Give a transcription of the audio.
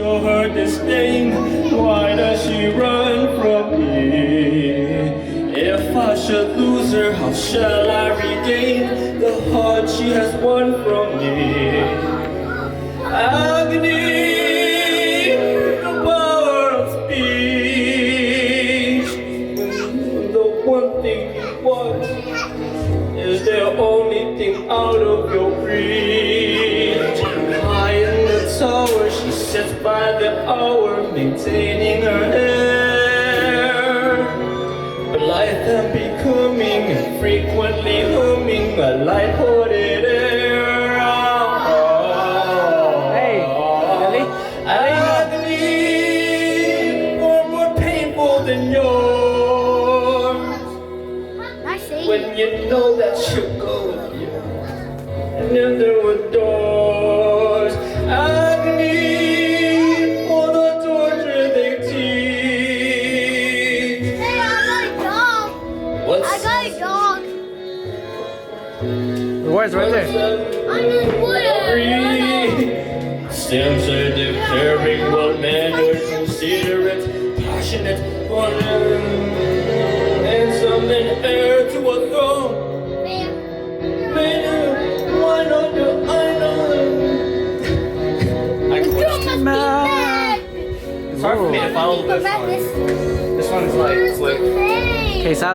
show her disdain? Why does she run from me? If I should lose her, how shall I regain the heart she has won from me? Agony, the power of speech. The one thing you want is the only thing out of your reach. High in the tower, she sits by the hour, maintaining her hair. But life and becoming, and frequently humming a light-hearted air. Agony, far more painful than yours. When you know that she'll go with you, and then there were doors. Agony, for the torture they teach. Hey, I got a dog. What's I got a dog. The word's right there. I'm in wood. Stems are declaring well mannered, considerate, passionate, and some an heir to a throne. Why not do I know? You must be mad. It's hard for me to follow this one. This one's like quick. Hey. Okay, so